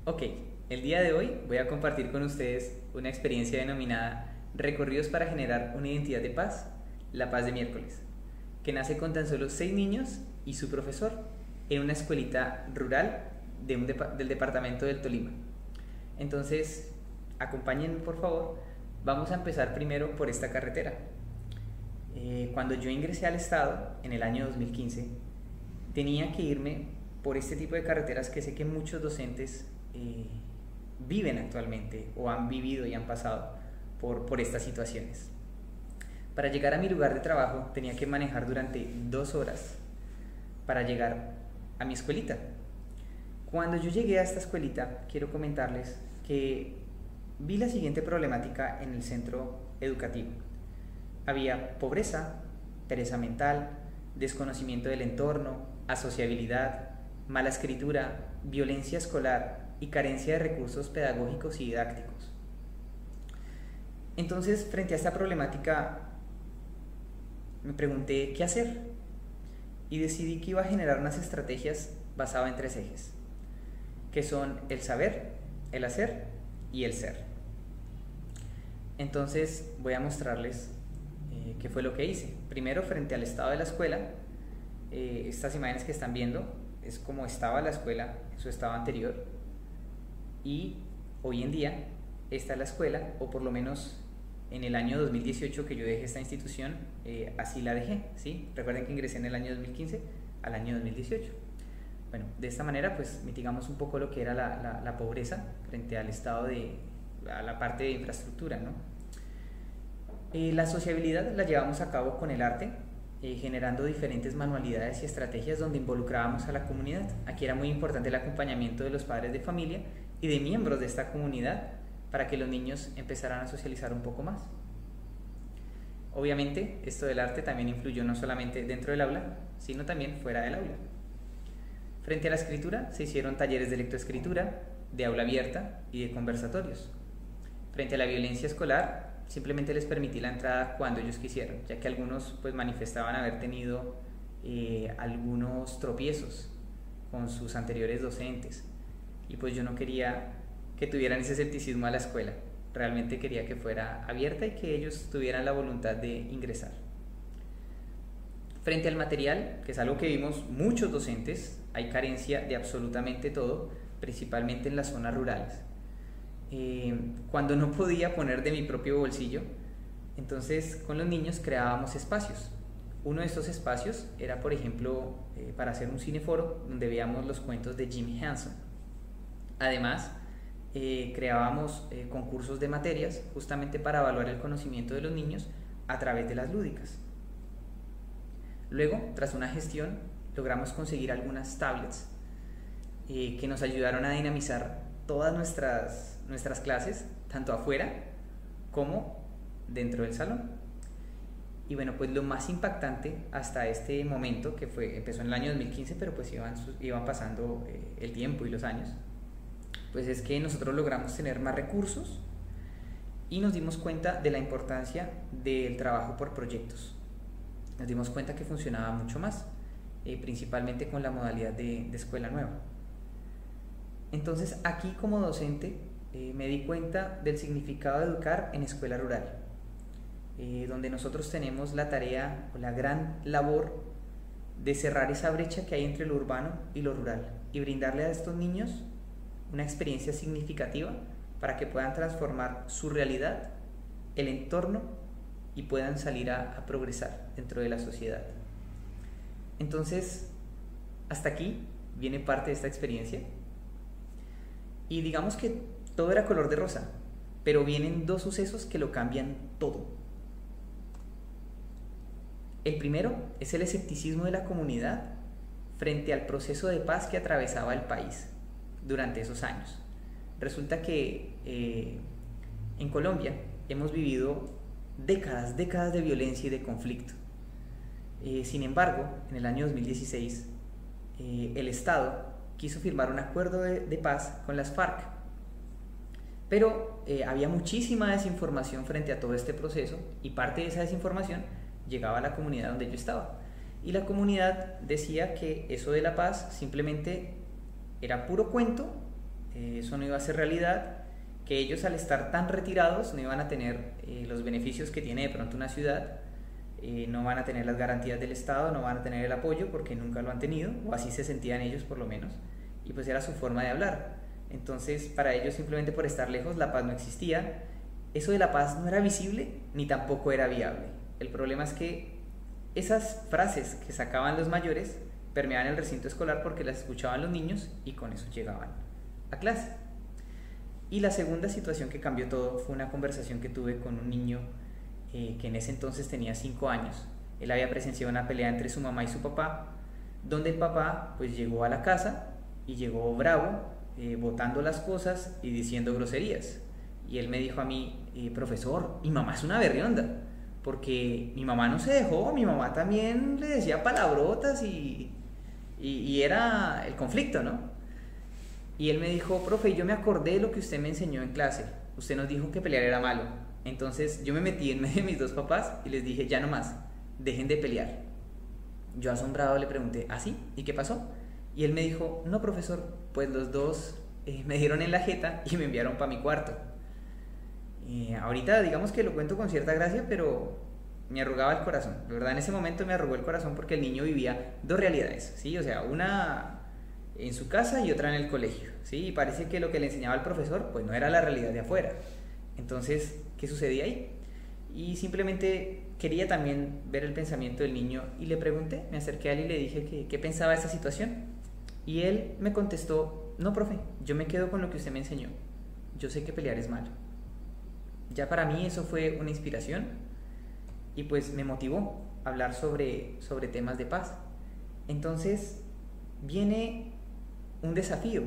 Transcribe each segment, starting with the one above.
Ok, el día de hoy voy a compartir con ustedes una experiencia denominada Recorridos para generar una identidad de paz, la paz de miércoles, que nace con tan solo 6 niños y su profesor en una escuelita rural del departamento del Tolima. Entonces, acompáñenme por favor, vamos a empezar primero por esta carretera. Cuando yo ingresé al estado en el año 2015, tenía que irme por este tipo de carreteras que sé que muchos docentes viven actualmente o han vivido y han pasado por estas situaciones. Para llegar a mi lugar de trabajo tenía que manejar durante 2 horas para llegar a mi escuelita. Cuando yo llegué a esta escuelita, quiero comentarles que vi la siguiente problemática en el centro educativo. Había pobreza, pereza mental, desconocimiento del entorno, asociabilidad, mala escritura, violencia escolar y carencia de recursos pedagógicos y didácticos. Entonces, frente a esta problemática, me pregunté qué hacer y decidí que iba a generar unas estrategias basadas en 3 ejes, que son el saber, el hacer y el ser. Entonces, voy a mostrarles qué fue lo que hice. Primero, frente al estado de la escuela, estas imágenes que están viendo es como estaba la escuela en su estado anterior, y hoy en día esta es la escuela, o por lo menos en el año 2018 que yo dejé esta institución, así la dejé, ¿sí? Recuerden que ingresé en el año 2015 al año 2018. Bueno, de esta manera pues mitigamos un poco lo que era la pobreza frente al estado a la parte de infraestructura, ¿no? La sociabilidad la llevamos a cabo con el arte, generando diferentes manualidades y estrategias donde involucrábamos a la comunidad. Aquí era muy importante el acompañamiento de los padres de familia y de miembros de esta comunidad para que los niños empezaran a socializar un poco más. Obviamente, esto del arte también influyó no solamente dentro del aula, sino también fuera del aula. Frente a la escritura, se hicieron talleres de lectoescritura, de aula abierta y de conversatorios. Frente a la violencia escolar, simplemente les permití la entrada cuando ellos quisieran, ya que algunos pues manifestaban haber tenido algunos tropiezos con sus anteriores docentes, y pues yo no quería que tuvieran ese escepticismo a la escuela. Realmente quería que fuera abierta y que ellos tuvieran la voluntad de ingresar. Frente al material, que es algo que vimos muchos docentes, hay carencia de absolutamente todo, principalmente en las zonas rurales. Cuando no podía poner de mi propio bolsillo, entonces con los niños creábamos espacios. Uno de estos espacios era, por ejemplo, para hacer un cineforo donde veíamos los cuentos de Jim Henson. Además, creábamos concursos de materias justamente para evaluar el conocimiento de los niños a través de las lúdicas. Luego, tras una gestión, logramos conseguir algunas tablets que nos ayudaron a dinamizar todas nuestras clases, tanto afuera como dentro del salón. Y bueno, pues lo más impactante hasta este momento, que empezó en el año 2015, pero pues iban pasando el tiempo y los años, pues es que nosotros logramos tener más recursos y nos dimos cuenta de la importancia del trabajo por proyectos. Nos dimos cuenta que funcionaba mucho más, principalmente con la modalidad de escuela nueva. Entonces aquí como docente me di cuenta del significado de educar en escuela rural, donde nosotros tenemos la tarea o la gran labor de cerrar esa brecha que hay entre lo urbano y lo rural y brindarle a estos niños una experiencia significativa para que puedan transformar su realidad, el entorno, y puedan salir a progresar dentro de la sociedad. Entonces, hasta aquí viene parte de esta experiencia. Y digamos que todo era color de rosa, pero vienen 2 sucesos que lo cambian todo. El primero es el escepticismo de la comunidad frente al proceso de paz que atravesaba el país durante esos años. Resulta que en Colombia hemos vivido décadas de violencia y de conflicto. Sin embargo, en el año 2016, el Estado quiso firmar un acuerdo de paz con las FARC, pero había muchísima desinformación frente a todo este proceso, y parte de esa desinformación llegaba a la comunidad donde yo estaba, y la comunidad decía que eso de la paz simplemente era puro cuento eso no iba a ser realidad, que ellos al estar tan retirados no iban a tener los beneficios que tiene de pronto una ciudad, no van a tener las garantías del Estado, no van a tener el apoyo porque nunca lo han tenido, o así se sentían ellos por lo menos, y pues era su forma de hablar. Entonces para ellos, simplemente por estar lejos, la paz no existía. Eso de la paz no era visible ni tampoco era viable. El problema es que esas frases que sacaban los mayores permeaban el recinto escolar porque las escuchaban los niños y con eso llegaban a clase. Y la segunda situación que cambió todo fue una conversación que tuve con un niño que en ese entonces tenía 5 años. Él había presenciado una pelea entre su mamá y su papá, donde el papá pues llegó a la casa y llegó bravo, botando las cosas y diciendo groserías. Y él me dijo a mí, profesor, mi mamá es una berrionda, porque mi mamá no se dejó, mi mamá también le decía palabrotas y era el conflicto, ¿no? Y él me dijo, profe, yo me acordé de lo que usted me enseñó en clase, usted nos dijo que pelear era malo. Entonces yo me metí en medio de mis dos papás y les dije, ya no más, dejen de pelear. Yo asombrado le pregunté, ¿ah, sí? ¿Y qué pasó? Y él me dijo, no, profesor, pues los dos me dieron en la jeta y me enviaron para mi cuarto. Ahorita digamos que lo cuento con cierta gracia, pero me arrugaba el corazón. De verdad, en ese momento me arrugó el corazón porque el niño vivía dos realidades, ¿sí? O sea, una en su casa y otra en el colegio, ¿sí? Y parece que lo que le enseñaba el profesor pues no era la realidad de afuera. Entonces, ¿qué sucedía ahí? Y simplemente quería también ver el pensamiento del niño y le pregunté, me acerqué a él y le dije qué pensaba de esta situación. Y él me contestó, no, profe, yo me quedo con lo que usted me enseñó. Yo sé que pelear es malo. Ya para mí eso fue una inspiración y pues me motivó a hablar sobre temas de paz. Entonces viene un desafío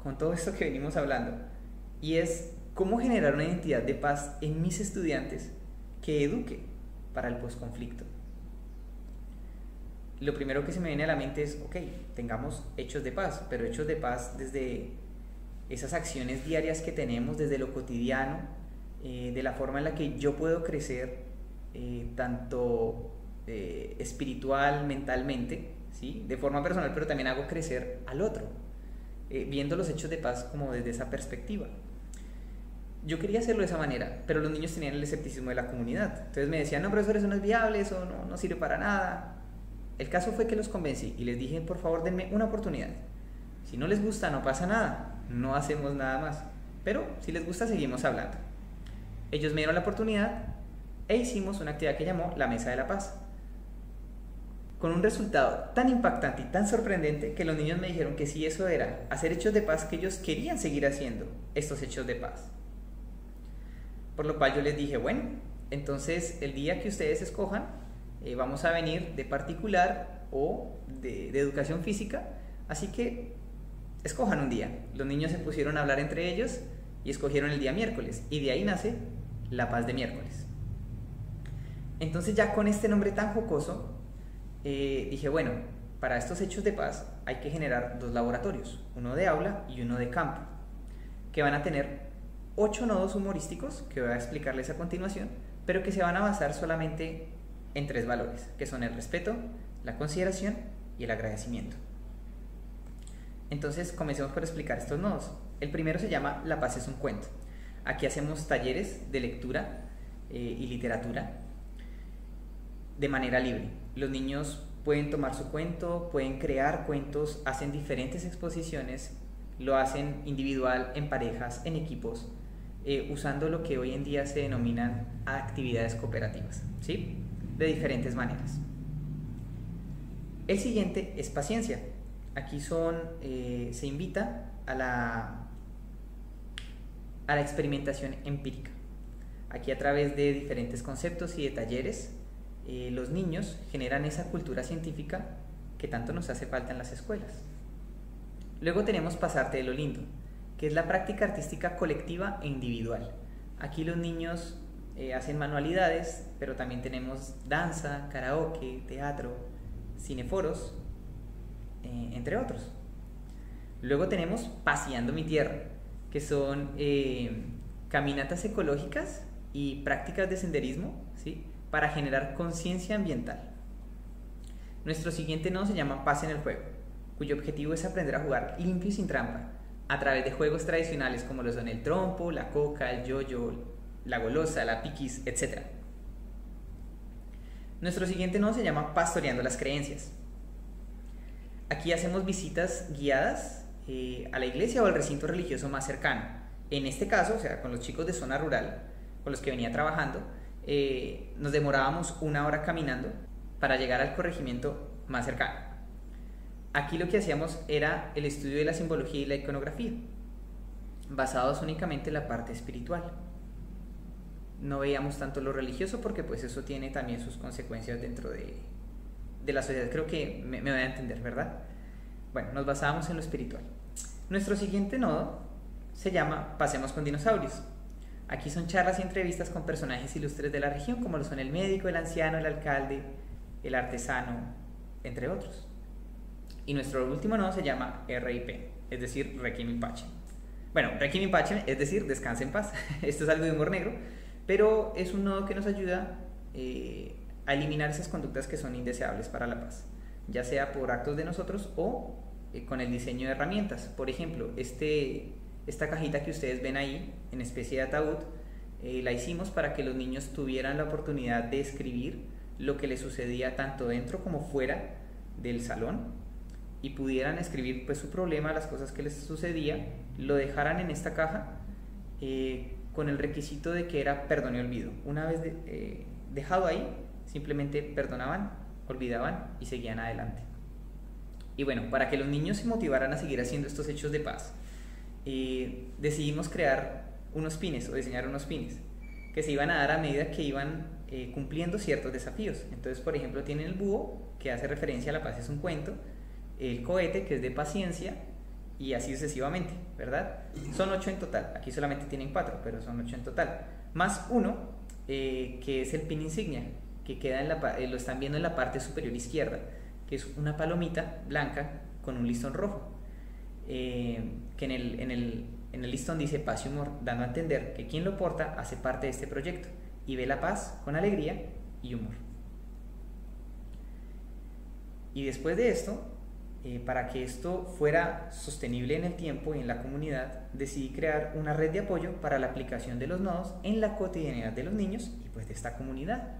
con todo esto que venimos hablando, y es cómo generar una identidad de paz en mis estudiantes que eduque para el posconflicto. Lo primero que se me viene a la mente es, ok, tengamos hechos de paz, pero hechos de paz desde esas acciones diarias que tenemos, desde lo cotidiano, de la forma en la que yo puedo crecer, tanto espiritual, mentalmente, ¿sí? De forma personal, pero también hago crecer al otro, viendo los hechos de paz como desde esa perspectiva. Yo quería hacerlo de esa manera, pero los niños tenían el escepticismo de la comunidad. Entonces me decían, no, profesor, eso no es viable, eso no sirve para nada. El caso fue que los convencí y les dije, por favor, denme una oportunidad. Si no les gusta, no pasa nada, no hacemos nada más. Pero si les gusta, seguimos hablando. Ellos me dieron la oportunidad e hicimos una actividad que llamó la Mesa de la Paz, con un resultado tan impactante y tan sorprendente que los niños me dijeron que si eso era hacer hechos de paz, que ellos querían seguir haciendo estos hechos de paz. Por lo cual yo les dije, bueno, entonces el día que ustedes escojan, vamos a venir de particular o de educación física, así que escojan un día. Los niños se pusieron a hablar entre ellos y escogieron el día miércoles, y de ahí nace la paz de miércoles. Entonces ya con este nombre tan jocoso, dije, bueno, para estos hechos de paz hay que generar 2 laboratorios, uno de aula y uno de campo, que van a tener 8 nodos humorísticos, que voy a explicarles a continuación, pero que se van a basar solamente en 3 valores, que son el respeto, la consideración y el agradecimiento. Entonces comencemos por explicar estos nodos. El primero se llama La Paz es un cuento. Aquí hacemos talleres de lectura y literatura de manera libre. Los niños pueden tomar su cuento, pueden crear cuentos, hacen diferentes exposiciones, lo hacen individual, en parejas, en equipos, usando lo que hoy en día se denominan actividades cooperativas, ¿sí? De diferentes maneras. El siguiente es paciencia. Aquí se invita a la experimentación empírica. Aquí, a través de diferentes conceptos y de talleres, los niños generan esa cultura científica que tanto nos hace falta en las escuelas. Luego tenemos pasarte de lo lindo, que es la práctica artística colectiva e individual. Aquí los niños hacen manualidades, pero también tenemos danza, karaoke, teatro, cineforos, entre otros. Luego tenemos Paseando mi Tierra, que son caminatas ecológicas y prácticas de senderismo, ¿sí? Para generar conciencia ambiental. Nuestro siguiente nodo se llama Paz en el Juego, cuyo objetivo es aprender a jugar limpio y sin trampa, a través de juegos tradicionales como lo son el trompo, la coca, el yoyo, la golosa, la piquis, etc. Nuestro siguiente nodo se llama Pastoreando las Creencias. Aquí hacemos visitas guiadas a la iglesia o al recinto religioso más cercano. En este caso, o sea, con los chicos de zona rural, con los que venía trabajando, nos demorábamos 1 hora caminando para llegar al corregimiento más cercano. Aquí lo que hacíamos era el estudio de la simbología y la iconografía, basados únicamente en la parte espiritual. No veíamos tanto lo religioso porque pues eso tiene también sus consecuencias dentro de la sociedad. Creo que me voy a entender, ¿verdad? Bueno, nos basábamos en lo espiritual. Nuestro siguiente nodo se llama Pasemos con Dinosaurios. Aquí son charlas y entrevistas con personajes ilustres de la región, como lo son el médico, el anciano, el alcalde, el artesano, entre otros. Y nuestro último nodo se llama RIP, es decir, Requiem in Pace. Bueno, Requiem in Pace es decir, descansa en paz. Esto es algo de humor negro, pero es un nodo que nos ayuda a eliminar esas conductas que son indeseables para la paz, ya sea por actos de nosotros o con el diseño de herramientas. Por ejemplo, esta cajita que ustedes ven ahí, en especie de ataúd, la hicimos para que los niños tuvieran la oportunidad de escribir lo que les sucedía tanto dentro como fuera del salón, y pudieran escribir pues su problema, las cosas que les sucedía, lo dejaran en esta caja con el requisito de que era perdón y olvido. Una vez dejado ahí, simplemente perdonaban, olvidaban y seguían adelante. Y bueno, para que los niños se motivaran a seguir haciendo estos hechos de paz, decidimos crear unos pines o diseñar unos pines que se iban a dar a medida que iban cumpliendo ciertos desafíos. Entonces, por ejemplo, tienen el búho, que hace referencia a la paz es un cuento, el cohete, que es de paciencia, y así sucesivamente, ¿verdad? Son 8 en total, aquí solamente tienen 4, pero son 8 en total, más uno que es el pin insignia, que queda lo están viendo en la parte superior izquierda, que es una palomita blanca con un listón rojo, que en el listón dice paz y humor, dando a entender que quien lo porta hace parte de este proyecto y ve la paz con alegría y humor. Y después de esto, para que esto fuera sostenible en el tiempo y en la comunidad, decidí crear una red de apoyo para la aplicación de los nodos en la cotidianidad de los niños y pues de esta comunidad.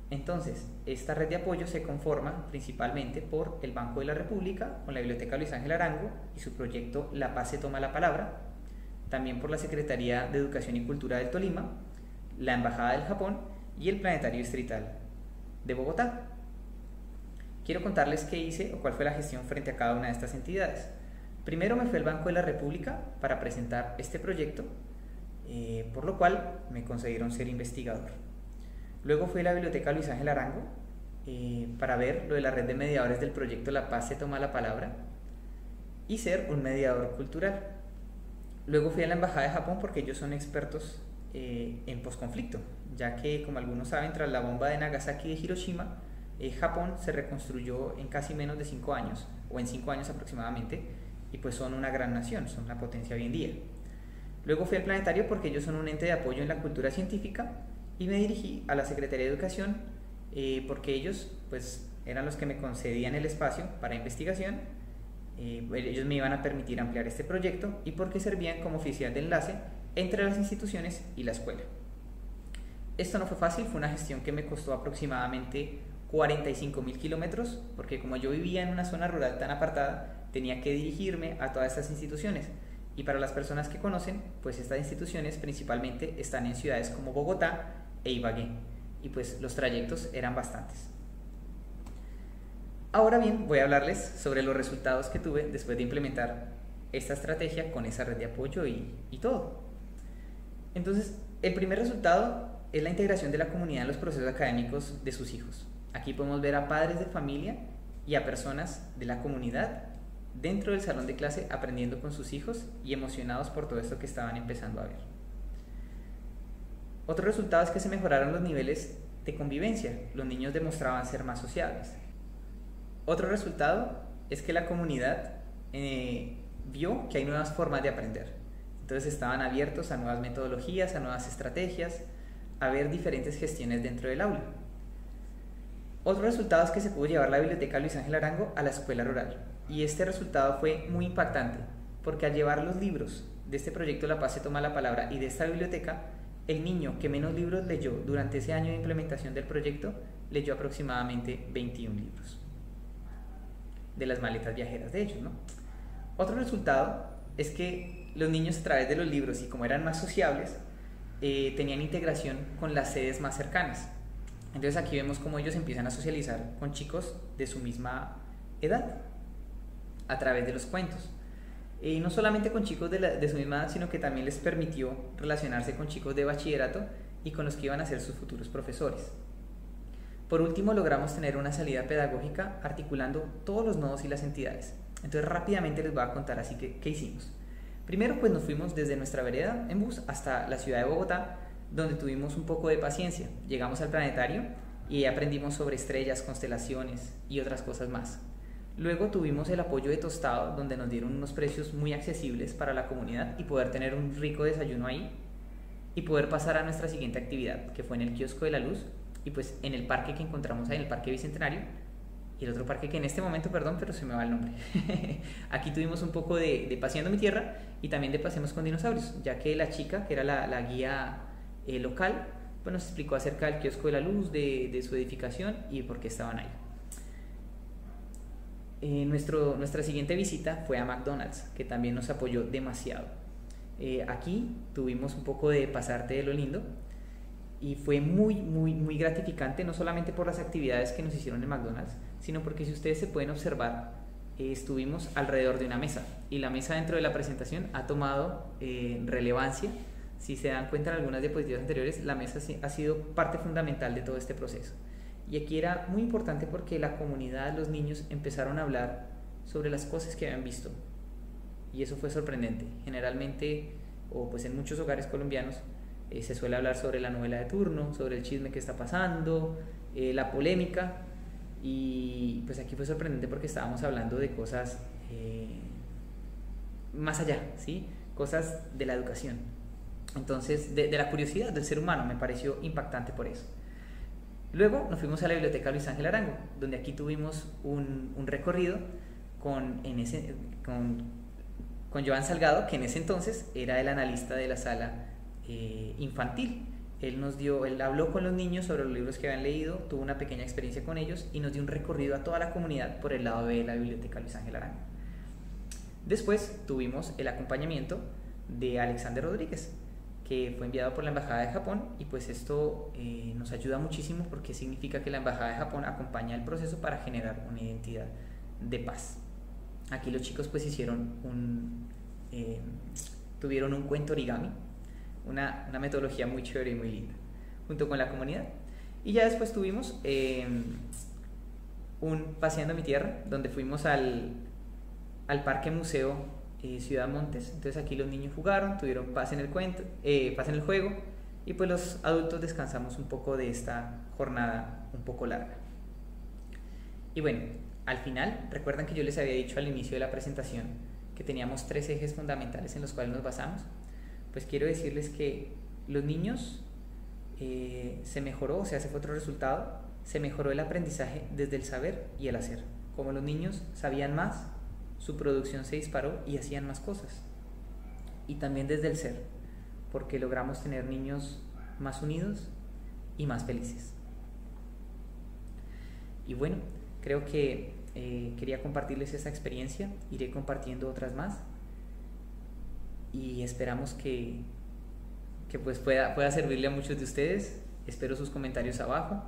Entonces, esta red de apoyo se conforma principalmente por el Banco de la República, con la Biblioteca Luis Ángel Arango y su proyecto La Paz se toma la palabra, también por la Secretaría de Educación y Cultura del Tolima, la Embajada del Japón y el Planetario Distrital de Bogotá. Quiero contarles qué hice o cuál fue la gestión frente a cada una de estas entidades. Primero me fui al Banco de la República para presentar este proyecto, por lo cual me concedieron ser investigador. Luego fui a la Biblioteca Luis Ángel Arango para ver lo de la red de mediadores del proyecto La Paz se toma la palabra y ser un mediador cultural. Luego fui a la Embajada de Japón porque ellos son expertos en posconflicto, ya que, como algunos saben, tras la bomba de Nagasaki y de Hiroshima, Japón se reconstruyó en casi menos de 5 años, o en 5 años aproximadamente, y pues son una gran nación, son una potencia hoy en día. Luego fui al Planetario porque ellos son un ente de apoyo en la cultura científica, y me dirigí a la Secretaría de Educación porque ellos pues eran los que me concedían el espacio para investigación, ellos me iban a permitir ampliar este proyecto y porque servían como oficial de enlace entre las instituciones y la escuela. Esto no fue fácil, fue una gestión que me costó aproximadamente 45.000 kilómetros, porque como yo vivía en una zona rural tan apartada, tenía que dirigirme a todas estas instituciones. Y para las personas que conocen, pues estas instituciones principalmente están en ciudades como Bogotá e Ibagué, y pues los trayectos eran bastantes. Ahora bien, voy a hablarles sobre los resultados que tuve después de implementar esta estrategia con esa red de apoyo y todo. Entonces, el primer resultado es la integración de la comunidad en los procesos académicos de sus hijos. Aquí podemos ver a padres de familia y a personas de la comunidad dentro del salón de clase aprendiendo con sus hijos y emocionados por todo esto que estaban empezando a ver. Otro resultado es que se mejoraron los niveles de convivencia. Los niños demostraban ser más sociables. Otro resultado es que la comunidad vio que hay nuevas formas de aprender. Entonces estaban abiertos a nuevas metodologías, a nuevas estrategias, a ver diferentes gestiones dentro del aula. Otro resultado es que se pudo llevar la Biblioteca Luis Ángel Arango a la escuela rural. Y este resultado fue muy impactante, porque al llevar los libros de este proyecto La Paz se toma la palabra y de esta biblioteca, el niño que menos libros leyó durante ese año de implementación del proyecto leyó aproximadamente 21 libros de las maletas viajeras de ellos, ¿no? Otro resultado es que los niños, a través de los libros y como eran más sociables, tenían integración con las sedes más cercanas. Entonces aquí vemos cómo ellos empiezan a socializar con chicos de su misma edad a través de los cuentos. Y no solamente con chicos de su misma edad, sino que también les permitió relacionarse con chicos de bachillerato y con los que iban a ser sus futuros profesores. Por último, logramos tener una salida pedagógica articulando todos los nodos y las entidades. Entonces rápidamente les voy a contar así que qué hicimos. Primero pues nos fuimos desde nuestra vereda en bus hasta la ciudad de Bogotá, donde tuvimos un poco de paciencia. Llegamos al planetario y aprendimos sobre estrellas, constelaciones y otras cosas más. Luego tuvimos el apoyo de Tostado, donde nos dieron unos precios muy accesibles para la comunidad y poder tener un rico desayuno ahí y poder pasar a nuestra siguiente actividad, que fue en el Kiosco de la Luz y pues en el parque que encontramos ahí, en el Parque Bicentenario, y el otro parque que en este momento, perdón, pero se me va el nombre. Aquí tuvimos un poco de Paseando mi Tierra y también de Paseemos con Dinosaurios, ya que la chica, que era la guía local, pues nos explicó acerca del Kiosco de la Luz, de su edificación y por qué estaban ahí. Nuestra siguiente visita fue a McDonald's, que también nos apoyó demasiado. Aquí tuvimos un poco de pasarte de lo lindo y fue muy gratificante, no solamente por las actividades que nos hicieron en McDonald's, sino porque si ustedes se pueden observar, estuvimos alrededor de una mesa y la mesa dentro de la presentación ha tomado relevancia. Si se dan cuenta en algunas diapositivas anteriores, la mesa ha sido parte fundamental de todo este proceso. Y aquí era muy importante porque la comunidad, los niños empezaron a hablar sobre las cosas que habían visto. Y eso fue sorprendente. Generalmente, o pues en muchos hogares colombianos, se suele hablar sobre la novela de turno, sobre el chisme que está pasando, la polémica. Y pues aquí fue sorprendente porque estábamos hablando de cosas más allá, ¿sí? Cosas de la educación. Entonces, de la curiosidad del ser humano, me pareció impactante por eso. Luego nos fuimos a la biblioteca Luis Ángel Arango, donde aquí tuvimos un recorrido con Joan Salgado, que en ese entonces era el analista de la sala infantil. Él habló con los niños sobre los libros que habían leído, tuvo una pequeña experiencia con ellos y nos dio un recorrido a toda la comunidad por el lado de la biblioteca Luis Ángel Arango. Después tuvimos el acompañamiento de Alexander Rodríguez, que fue enviado por la Embajada de Japón y pues esto nos ayuda muchísimo porque significa que la Embajada de Japón acompaña el proceso para generar una identidad de paz. Aquí los chicos pues tuvieron un cuento origami, una metodología muy chévere y muy linda, junto con la comunidad. Y ya después tuvimos un Paseando mi Tierra, donde fuimos al Parque Museo Ciudad Montes. Entonces aquí los niños jugaron, tuvieron paz en el juego y pues los adultos descansamos un poco de esta jornada un poco larga. Y bueno, al final, recuerdan que yo les había dicho al inicio de la presentación que teníamos 3 ejes fundamentales en los cuales nos basamos. Pues quiero decirles que los niños se mejoró, o sea, ese fue otro resultado, se mejoró el aprendizaje desde el saber y el hacer. Como los niños sabían más, su producción se disparó y hacían más cosas. Y también desde el ser, porque logramos tener niños más unidos y más felices. Y bueno, creo que quería compartirles esa experiencia, iré compartiendo otras más y esperamos que pues pueda servirle a muchos de ustedes. Espero sus comentarios abajo.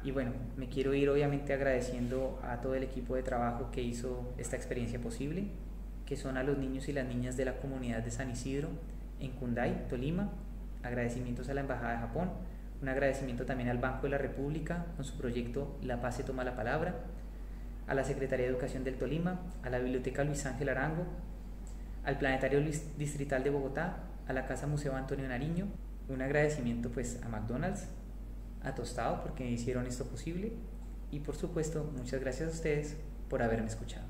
Y bueno, me quiero ir obviamente agradeciendo a todo el equipo de trabajo que hizo esta experiencia posible, que son a los niños y las niñas de la comunidad de San Isidro en Cunday, Tolima. Agradecimientos a la Embajada de Japón, un agradecimiento también al Banco de la República con su proyecto La Paz se toma la palabra, a la Secretaría de Educación del Tolima, a la Biblioteca Luis Ángel Arango, al Planetario Distrital de Bogotá, a la Casa Museo Antonio Nariño. Un agradecimiento pues a McDonald's, a Tostado porque hicieron esto posible y por supuesto muchas gracias a ustedes por haberme escuchado.